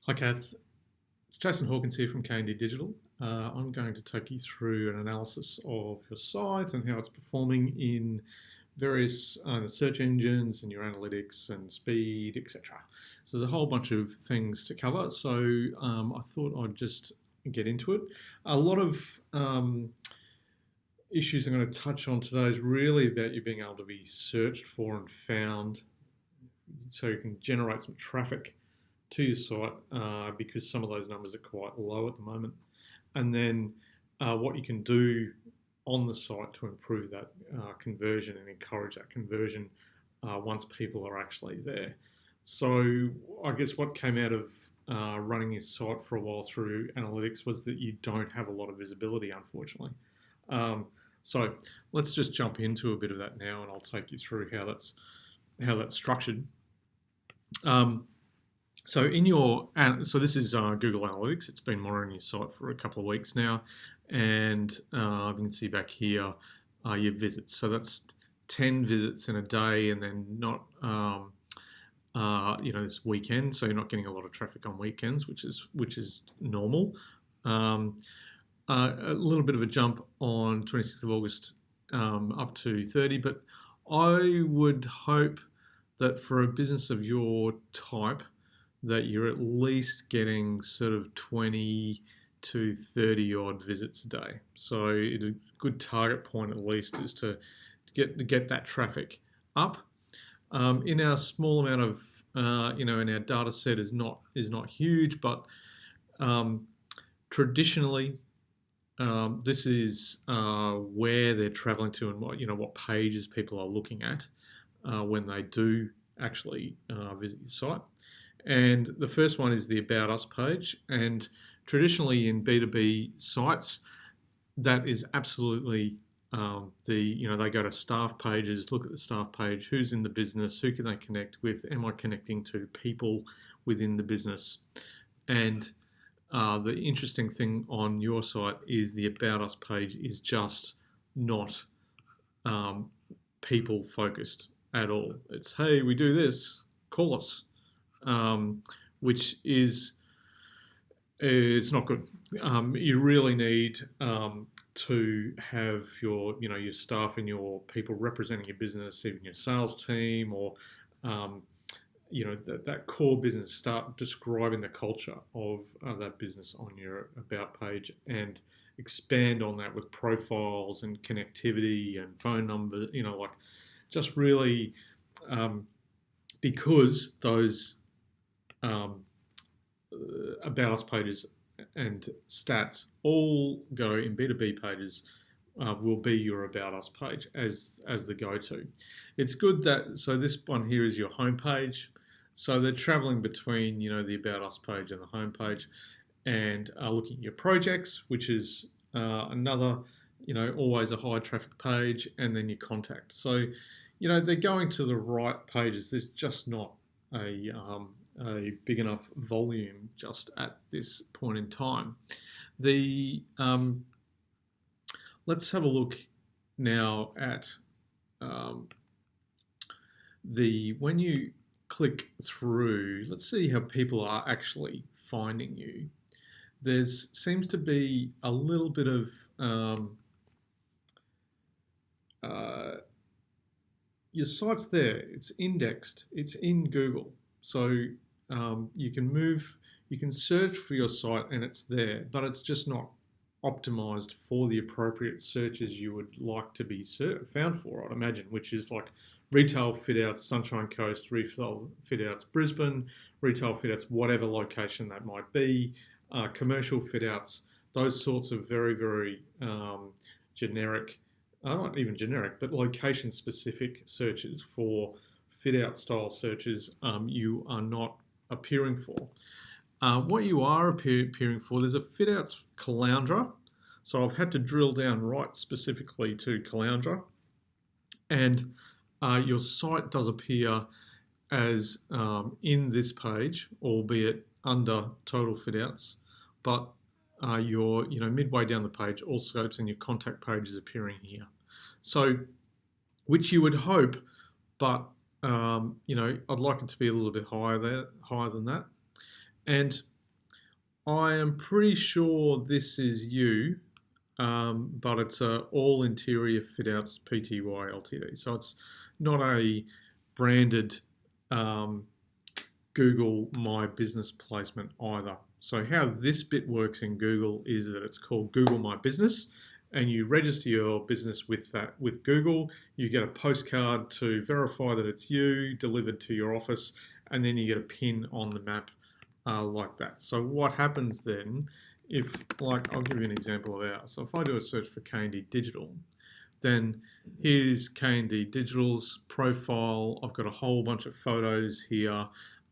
Hi, Kath. It's Jason Hawkins here from K&D Digital. I'm going to take you through an analysis of your site and how it's performing in various search engines and your analytics and speed, etc. So there's a whole bunch of things to cover. So I thought I'd just get into it. A lot of issues I'm going to touch on today is really about you being able to be searched for and found so you can generate some traffic to your site because some of those numbers are quite low at the moment. And then what you can do on the site to improve that conversion and encourage that conversion once people are actually there. So I guess what came out of running your site for a while through analytics was that you don't have a lot of visibility, unfortunately. So let's just jump into a bit of that now, and I'll take you through how that's structured. So this is Google Analytics. It's been monitoring your site for a couple of weeks now, and you can see back here your visits. So that's 10 visits in a day, and then not this weekend. So you're not getting a lot of traffic on weekends, which is normal. A little bit of a jump on 26th of August up to 30, but I would hope that for a business of your type, that you're at least getting sort of 20 to 30 odd visits a day. So a good target point at least is to get that traffic up. In our small amount of in our data set is not huge, but traditionally this is where they're traveling to and what pages people are looking at when they do actually visit your site. And the first one is the About Us page. And traditionally in B2B sites, that is absolutely they go to staff pages, look at the staff page, who's in the business, who can they connect with, am I connecting to people within the business? And the interesting thing on your site is the About Us page is just not people focused at all. It's, hey, we do this, call us. Which is it's not good. You really need to have your staff and your people representing your business, even your sales team, or that core business. Start describing the culture of that business on your About page and expand on that with profiles and connectivity and phone numbers. Just really because those About Us pages and stats all go in B2B pages will be your About Us page as the go-to. It's good so this one here is your home page. So they're traveling between the About Us page and the home page, and looking at your projects, which is another always a high traffic page, and then your contact. So they're going to the right pages. There's just not a big enough volume just at this point in time. Let's have a look now at when you click through. Let's see how people are actually finding you. There seems to be a little bit of your site's there. It's indexed. It's in Google. So you can search for your site and it's there, but it's just not optimized for the appropriate searches you would like to be found for, I'd imagine, which is like retail fit outs, Sunshine Coast, retail fit outs, Brisbane, retail fit outs, whatever location that might be, commercial fit outs, those sorts of very, very generic, not even generic, but location specific searches for fit out style searches you are not appearing for. What you are appearing for, there's a fit outs Caloundra. So I've had to drill down right specifically to Caloundra, and your site does appear as in this page, albeit under total fit outs, but your midway down the page, all scopes and your contact page is appearing here. So, which you would hope, but I'd like it to be a little bit higher than that. And I am pretty sure this is you, but it's a all interior fit outs Pty Ltd. So it's not a branded um, Google My Business placement either. So how this bit works in Google is that it's called Google My Business, and you register your business with Google. You get a postcard to verify that it's you, delivered to your office, and then you get a pin on the map like that. So what happens then, if, like, I'll give you an example of ours. So if I do a search for K&D Digital, then here's K&D Digital's profile. I've got a whole bunch of photos here.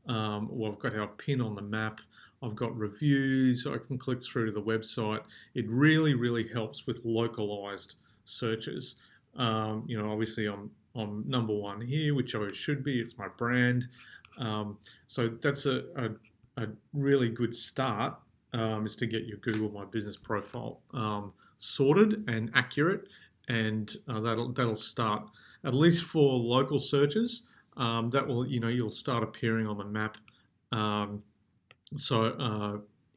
I've got our pin on the map. I've got reviews, so I can click through to the website. It really, really helps with localized searches. Obviously I'm number one here, which I should be. It's my brand. So that's a really good start, is to get your Google My Business profile sorted and accurate, and that'll start, at least for local searches, that will, you'll start appearing on the map.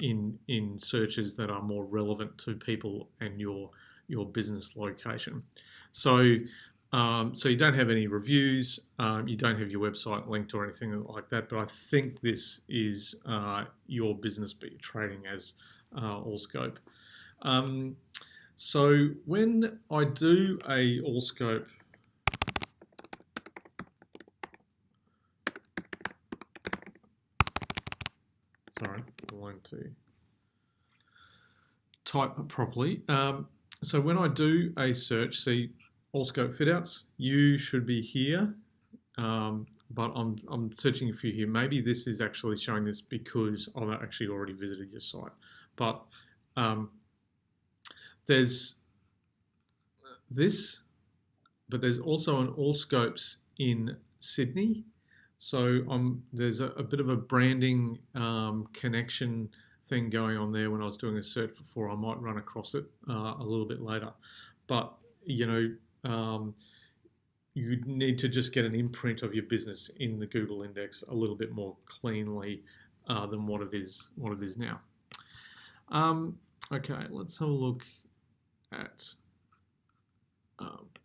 In searches that are more relevant to people and your business location. So you don't have any reviews, you don't have your website linked or anything like that, but I think this is your business, but you're trading as Allscope. So when I do a Allscope, sorry, I want to type properly. So when I do a search, see Allscope Fitouts, you should be here, but I'm searching for you here. Maybe this is actually showing this because I've actually already visited your site. But there's this, but there's also an Allscopes in Sydney. So there's a bit of a branding connection thing going on there. When I was doing a search before, I might run across it a little bit later. But you need to just get an imprint of your business in the Google index a little bit more cleanly than what it is now. Okay, let's have a look at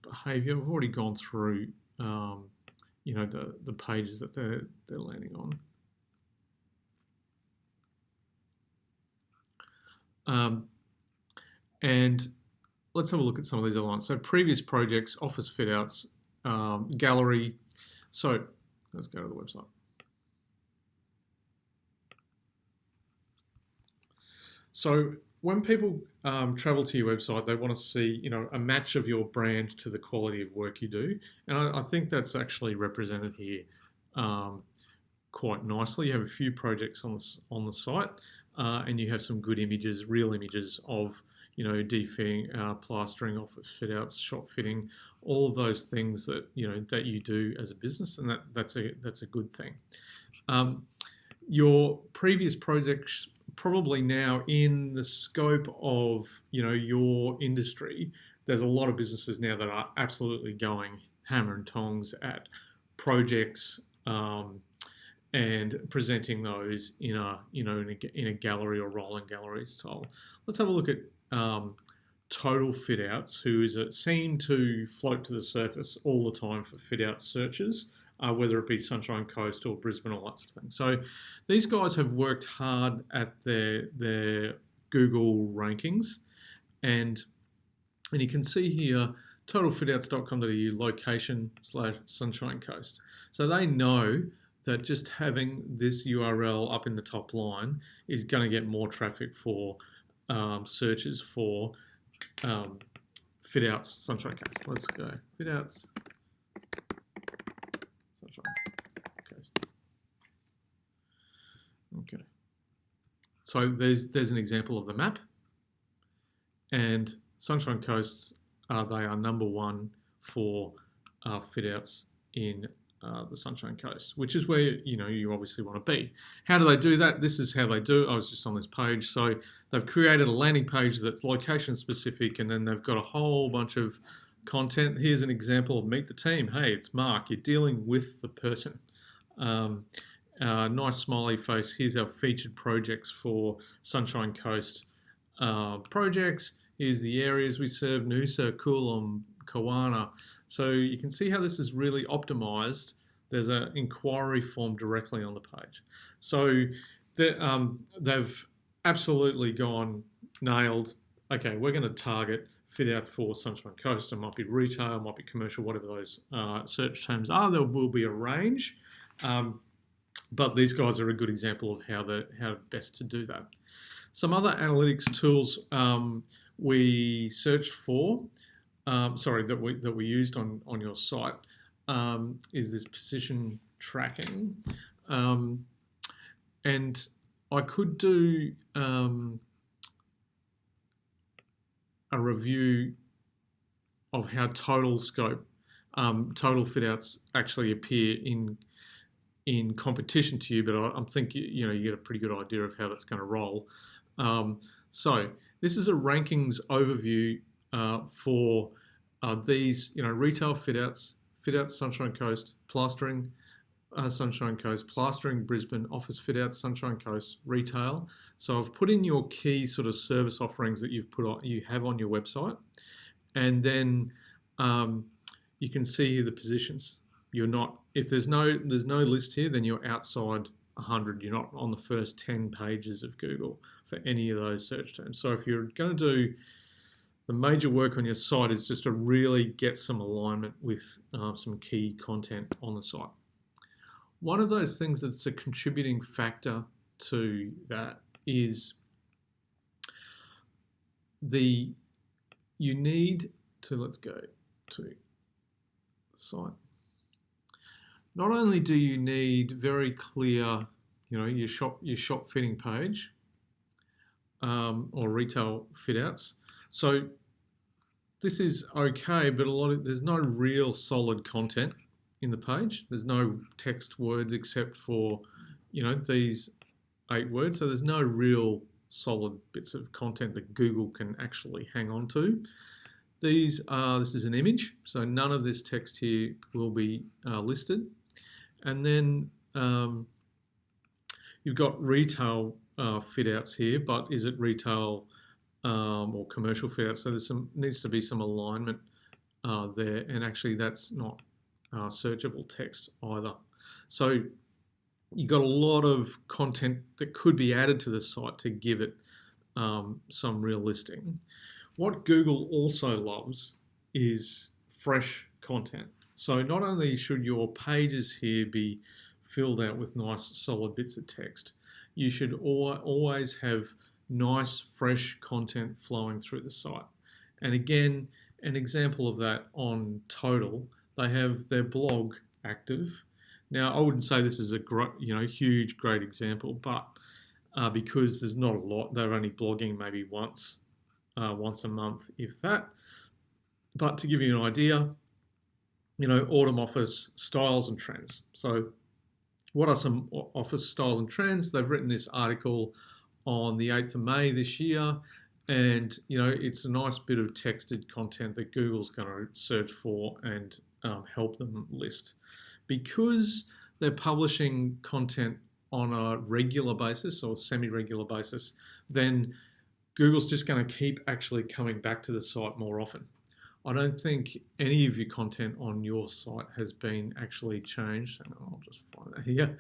behavior. I've already gone through the pages that they're landing on. And let's have a look at some of these other ones. So previous projects, office fit outs, gallery. So let's go to the website. So when people travel to your website, they want to see, a match of your brand to the quality of work you do. And I think that's actually represented here quite nicely. You have a few projects on the site, and you have some good images, real images of, defitting, plastering, office fit outs, shop fitting, all of those things that, that you do as a business, and that's a good thing. Your previous projects, probably now in the scope of your industry, there's a lot of businesses now that are absolutely going hammer and tongs at projects and presenting those in a gallery or rolling gallery style. Let's have a look at Total Fit Outs, who is seen to float to the surface all the time for fit out searches. Whether it be Sunshine Coast or Brisbane, all that sort of thing. So these guys have worked hard at their Google rankings, and you can see here totalfitouts.com.au location/Sunshine Coast. So they know that just having this URL up in the top line is going to get more traffic for searches for fit outs Sunshine Coast. Let's go fit outs. Okay, so there's an example of the map, and Sunshine Coast, they are number one for fit outs in the Sunshine Coast, which is where you obviously want to be. How do they do that? This is how they do it. I was just on this page. So they've created a landing page that's location specific, and then they've got a whole bunch of content. Here's an example of meet the team. Hey, it's Mark. You're dealing with the person. Nice smiley face. Here's our featured projects for Sunshine Coast projects. Here's the areas we serve: Noosa, Coolum, Kawana. So you can see how this is really optimized. There's an inquiry form directly on the page. So they've absolutely gone nailed. Okay, we're going to target fit out for Sunshine Coast. It might be retail, might be commercial, whatever those search terms are. There will be a range, but these guys are a good example of how best to do that. Some other analytics tools we searched for, that we used on your site is this position tracking, and I could do a review of how total scope, total fit outs actually appear in competition to you, but I'm thinking you get a pretty good idea of how that's going to roll. So this is a rankings overview for these, retail fit outs Sunshine Coast, plastering Sunshine Coast, plastering Brisbane, office fit outs Sunshine Coast, retail. So I've put in your key sort of service offerings that you have on your website, and then you can see here the positions. You're not, if there's no list here, then you're outside 100. You're not on the first 10 pages of Google for any of those search terms. So if you're going to do the major work on your site is just to really get some alignment with some key content on the site. One of those things that's a contributing factor to that is you need to, let's go to the site. Not only do you need very clear, your shop fitting page or retail fit outs. So this is okay, but there's no real solid content in the page. There's no text words except for, these 8 words. So there's no real solid bits of content that Google can actually hang on to. This is an image, so none of this text here will be listed. And then you've got retail fit outs here, but is it retail or commercial fit outs? So needs to be some alignment there, and actually that's not searchable text either. So you've got a lot of content that could be added to the site to give it some real listing. What Google also loves is fresh content. So not only should your pages here be filled out with nice solid bits of text, you should always have nice fresh content flowing through the site. And again, an example of that on Total, they have their blog active. Now, I wouldn't say this is a huge, great example, but because there's not a lot, they're only blogging maybe once a month, if that. But to give you an idea, autumn office styles and trends. So what are some office styles and trends? They've written this article on the 8th of May this year, and it's a nice bit of texted content that Google's going to search for and help them list. Because they're publishing content on a regular basis or semi-regular basis, then Google's just going to keep actually coming back to the site more often. I don't think any of your content on your site has been actually changed, and I'll just find that here,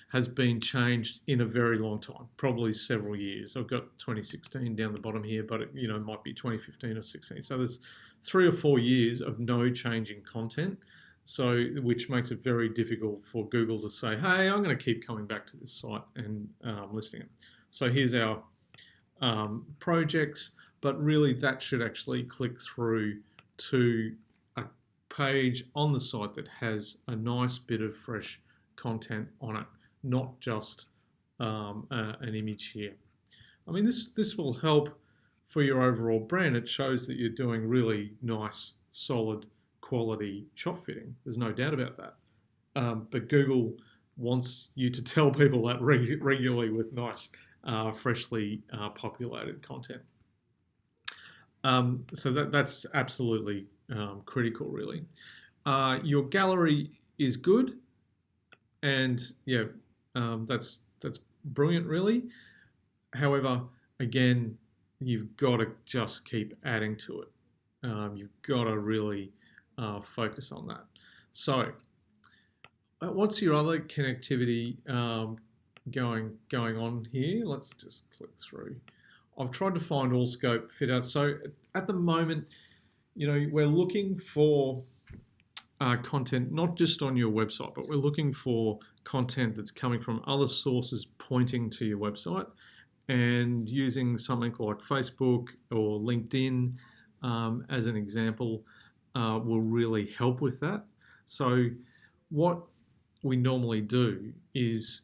has been changed in a very long time, probably several years. I've got 2016 down the bottom here, but it might be 2015 or 16. So there's 3 or 4 years of no changing content, which makes it very difficult for Google to say, hey, I'm going to keep coming back to this site and listing it. So here's our projects. But really that should actually click through to a page on the site that has a nice bit of fresh content on it, not just an image here. I mean, this will help for your overall brand. It shows that you're doing really nice, solid, quality shop fitting. There's no doubt about that. But Google wants you to tell people that regularly with nice, freshly populated content. So that's absolutely critical, really. Your gallery is good. and yeah, that's brilliant, really. However, again, you've got to just keep adding to it. You've got to really focus on that. So, what's your other connectivity going on here? Let's just click through. I've tried to find all scope fit out. So at the moment, we're looking for content not just on your website, but we're looking for content that's coming from other sources pointing to your website, and using something like Facebook or LinkedIn as an example will really help with that. So what we normally do is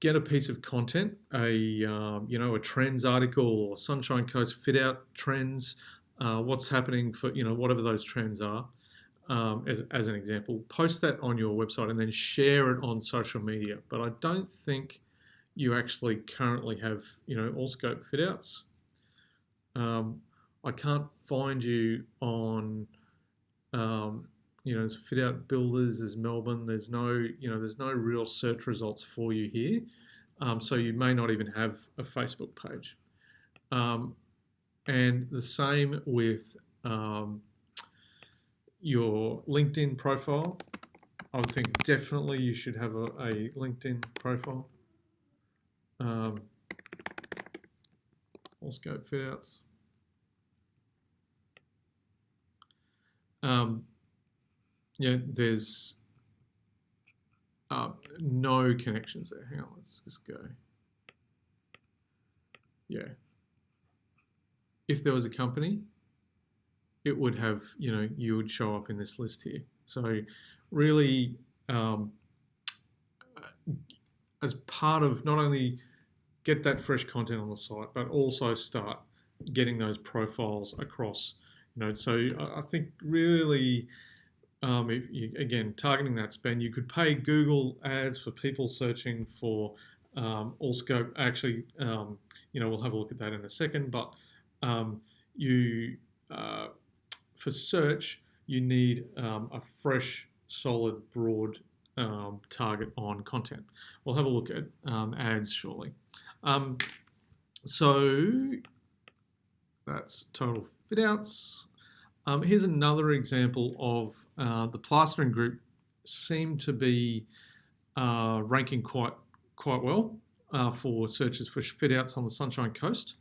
get a piece of content, a trends article or Sunshine Coast fit out trends, what's happening for whatever those trends are, as an example. Post that on your website and then share it on social media. But I don't think you actually currently have all scope fit outs. I can't find you on fit out builders as Melbourne. There's no real search results for you here, so you may not even have a Facebook page. And the same with your LinkedIn profile. I would think definitely you should have a LinkedIn profile. All scope fit outs. There's no connections there. Hang on, let's just go. Yeah. If there was a company, it would have, you would show up in this list here. So really, as part of not only get that fresh content on the site, but also start getting those profiles across. So I think really, if you, again, targeting that spend, you could pay Google ads for people searching for all scope. Actually, we'll have a look at that in a second. But for search, you need a fresh, solid, broad target on content. We'll have a look at ads shortly. So that's total fit outs. Here's another example of the plastering group seem to be ranking quite well for searches for fit outs on the Sunshine Coast.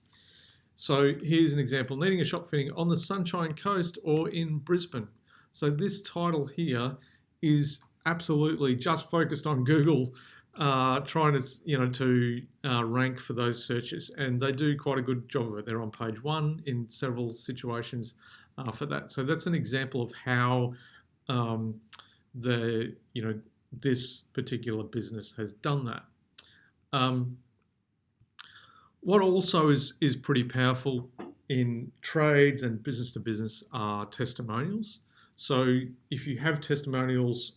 So here's an example: needing a shop fitting on the Sunshine Coast or in Brisbane. So this title here is absolutely just focused on Google, trying to rank for those searches, and they do quite a good job of it. They're on page 1 in several situations for that. So that's an example of how this particular business has done that. What also is pretty powerful in trades and business to business are testimonials. So if you have testimonials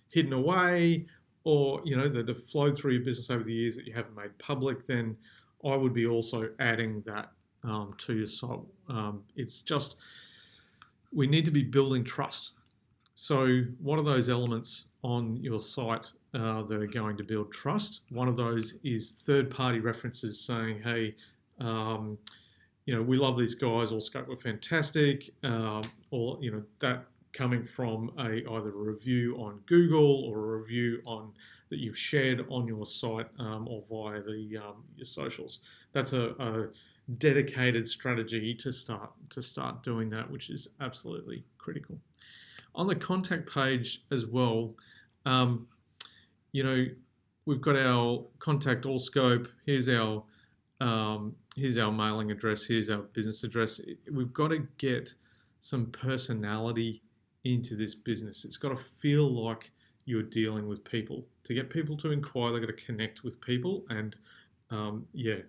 hidden away, or that have flowed through your business over the years that you haven't made public, then I would be also adding that to your site. It's just, we need to be building trust. So what are those elements on your site that are going to build trust? One of those is third-party references saying, hey, we love these guys, all scope were fantastic, or that coming from either a review on Google or a review that you've shared on your site or via your socials. That's a dedicated strategy to start doing that, which is absolutely critical. On the contact page as well, we've got our contact all scope. Here's our mailing address. Here's our business address. We've got to get some personality into this business. It's got to feel like you're dealing with people. To get people to inquire, they've got to connect with people, and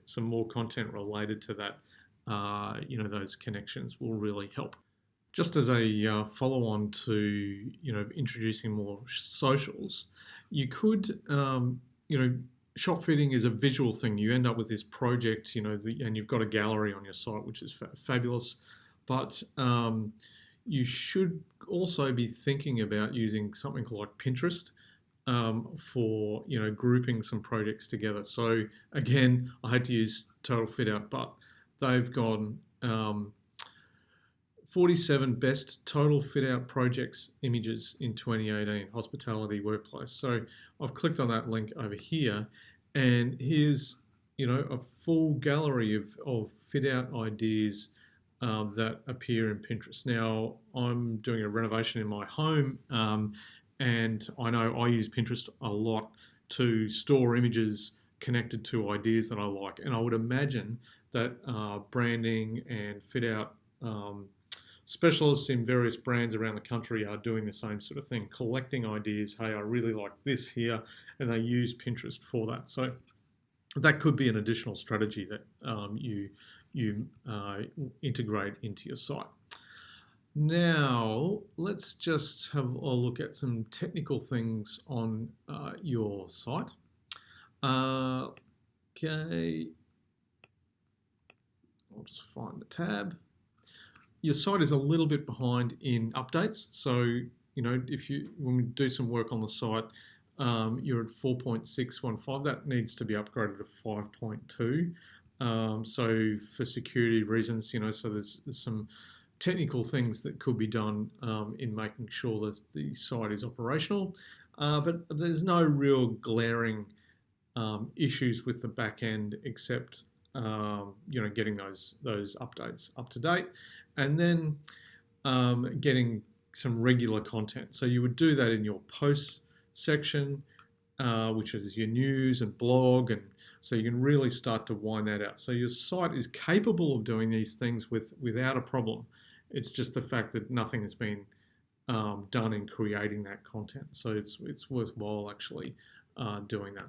some more content related to that. Those connections will really help. Just as a follow-on to introducing more socials, you could shop fitting is a visual thing. You end up with this project, and you've got a gallery on your site, which is fabulous. But you should also be thinking about using something like Pinterest for grouping some projects together. So again, I had to use Total Fit Out, but they've gone 47 best total fit out projects images in 2018, hospitality workplace. So I've clicked on that link over here, and here's a full gallery of fit out ideas that appear in Pinterest. Now I'm doing a renovation in my home, and I know I use Pinterest a lot to store images connected to ideas that I like, and I would imagine that branding and fit out specialists in various brands around the country are doing the same sort of thing, collecting ideas. Hey, I really like this here, and they use Pinterest for that. So that could be an additional strategy that you integrate into your site. Now, let's just have a look at some technical things on your site. Okay, I'll just find the tab. Your site is a little bit behind in updates. So, when we do some work on the site, you're at 4.615. That needs to be upgraded to 5.2. So for security reasons, so there's some technical things that could be done in making sure that the site is operational. But there's no real glaring issues with the back end except getting those updates up to date, and then getting some regular content. So you would do that in your posts section, which is your news and blog, and so you can really start to wind that out. So your site is capable of doing these things without a problem. It's just the fact that nothing has been done in creating that content. So it's worthwhile actually doing that.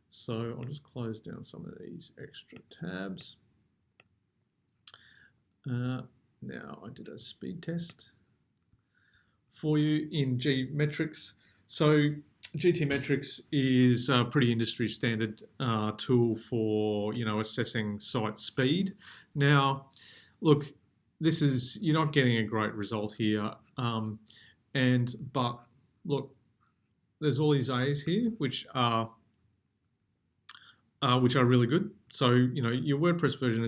So I'll just close down some of these extra tabs. Now I did a speed test for you in GTmetrix. So GTmetrix is a pretty industry standard tool for assessing site speed. Now, look, you're not getting a great result here, but look, there's all these A's here which are really good. So your WordPress version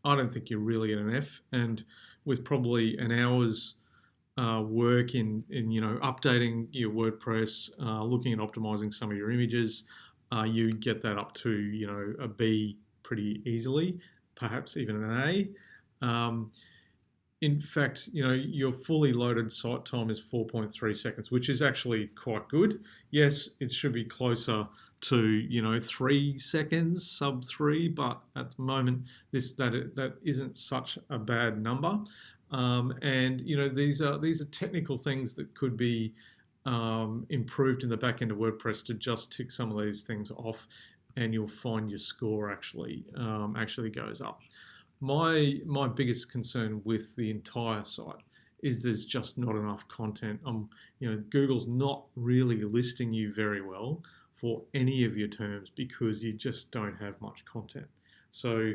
I don't think you're really at an F, and with probably an hour's work in updating your WordPress, looking at optimizing some of your images, you get that up to a B pretty easily, perhaps even an A. In fact, your fully loaded site time is 4.3 seconds, which is actually quite good. Yes, it should be closer to 3 seconds, sub 3, but at the moment that isn't such a bad number. And these are technical things that could be improved in the back end of WordPress to just tick some of these things off, and you'll find your score actually goes up. My biggest concern with the entire site is there's just not enough content. Google's not really listing you very well for any of your terms because you just don't have much content. So,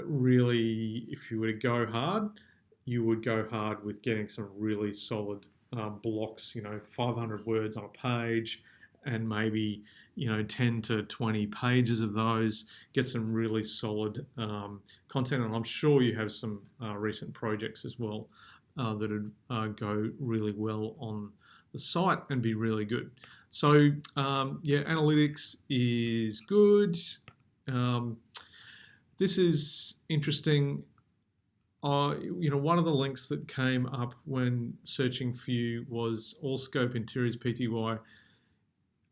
really, if you were to go hard, you would go hard with getting some really solid blocks, 500 words on a page, and maybe 10 to 20 pages of those. Get some really solid content, and I'm sure you have some recent projects as well that would go really well on the site and be really good. So analytics is good. This is interesting. One of the links that came up when searching for you was Allscope Interiors Pty.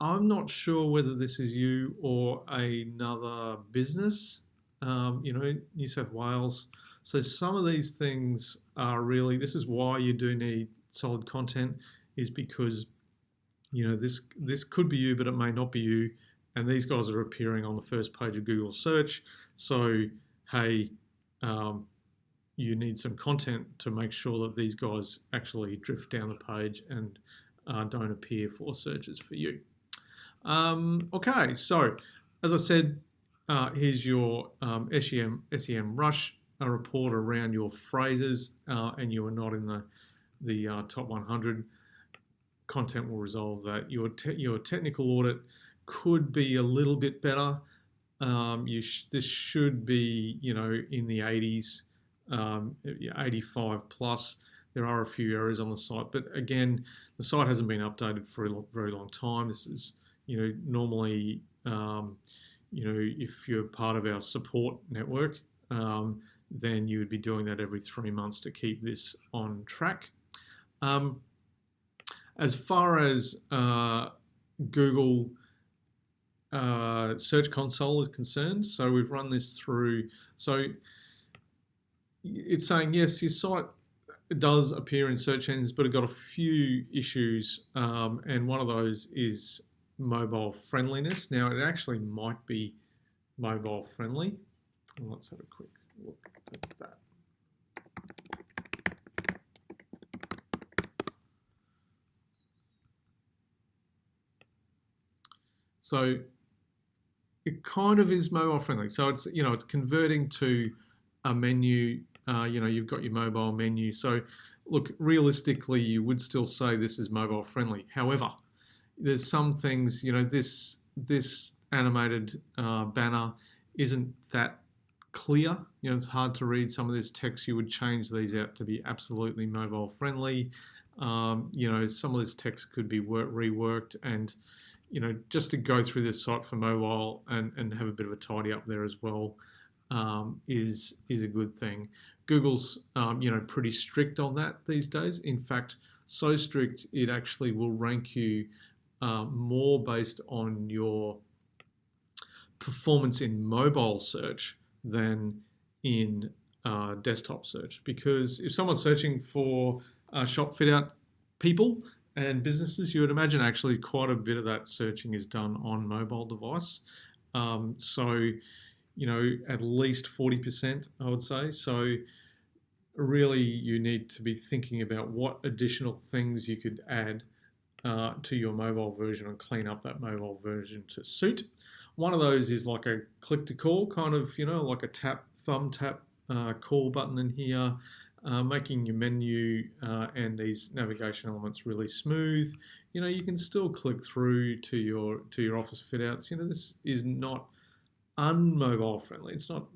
I'm not sure whether this is you or another business, New South Wales. So some of these things are really, this is why you do need solid content, is because, this could be you, but it may not be you. And these guys are appearing on the first page of Google search. So, hey, you need some content to make sure that these guys actually drift down the page and don't appear for searches for you. Okay, so as I said, here's your SEM Rush report around your phrases, and you are not in the top 100. content will resolve that. Your technical audit could be a little bit better. This should be, in the 80s, 85 plus. There are a few errors on the site, but again, the site hasn't been updated for a very long time. This is, normally, if you're part of our support network, then you would be doing that every 3 months to keep this on track. As far as Google Search Console is concerned, so we've run this through. So it's saying, yes, your site does appear in search engines, but it got a few issues, and one of those is mobile friendliness. Now, it actually might be mobile friendly. Let's have a quick look at that. So it kind of is mobile friendly. So it's it's converting to a menu. You've got your mobile menu. So look, realistically, you would still say this is mobile friendly. However, there's some things. This animated banner isn't that clear. It's hard to read some of this text. You would change these out to be absolutely mobile friendly. Some of this text could be reworked, and just to go through this site for mobile and have a bit of a tidy up there as well is a good thing. Google's pretty strict on that these days. In fact, so strict it actually will rank you more based on your performance in mobile search than in desktop search. Because if someone's searching for shop fit out people and businesses, you would imagine actually quite a bit of that searching is done on mobile device. So, at least 40%, I would say. So really you need to be thinking about what additional things you could add to your mobile version and clean up that mobile version to suit. One of those is like a click to call, kind of, like a thumb tap call button in here, making your menu and these navigation elements really smooth. You can still click through to your office fit outs. This is not unmobile friendly. It's not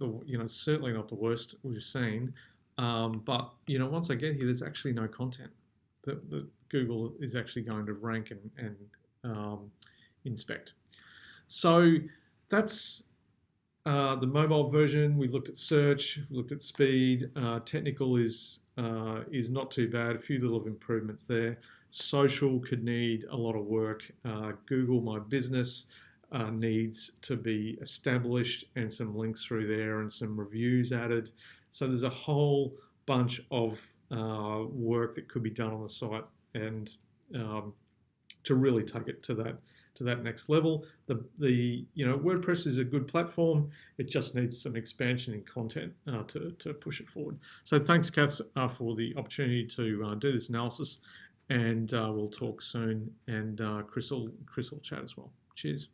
certainly not the worst we've seen. But once I get here, there's actually no content that Google is actually going to rank and inspect. So that's the mobile version. We looked at search, we looked at speed. Technical is not too bad. A few little improvements there. Social could need a lot of work. Google My Business needs to be established and some links through there and some reviews added. So there's a whole bunch of work that could be done on the site and to really take it to that next level. The WordPress is a good platform. It just needs some expansion in content to push it forward. So thanks, Kath, for the opportunity to do this analysis, and we'll talk soon. And Chris will chat as well. Cheers.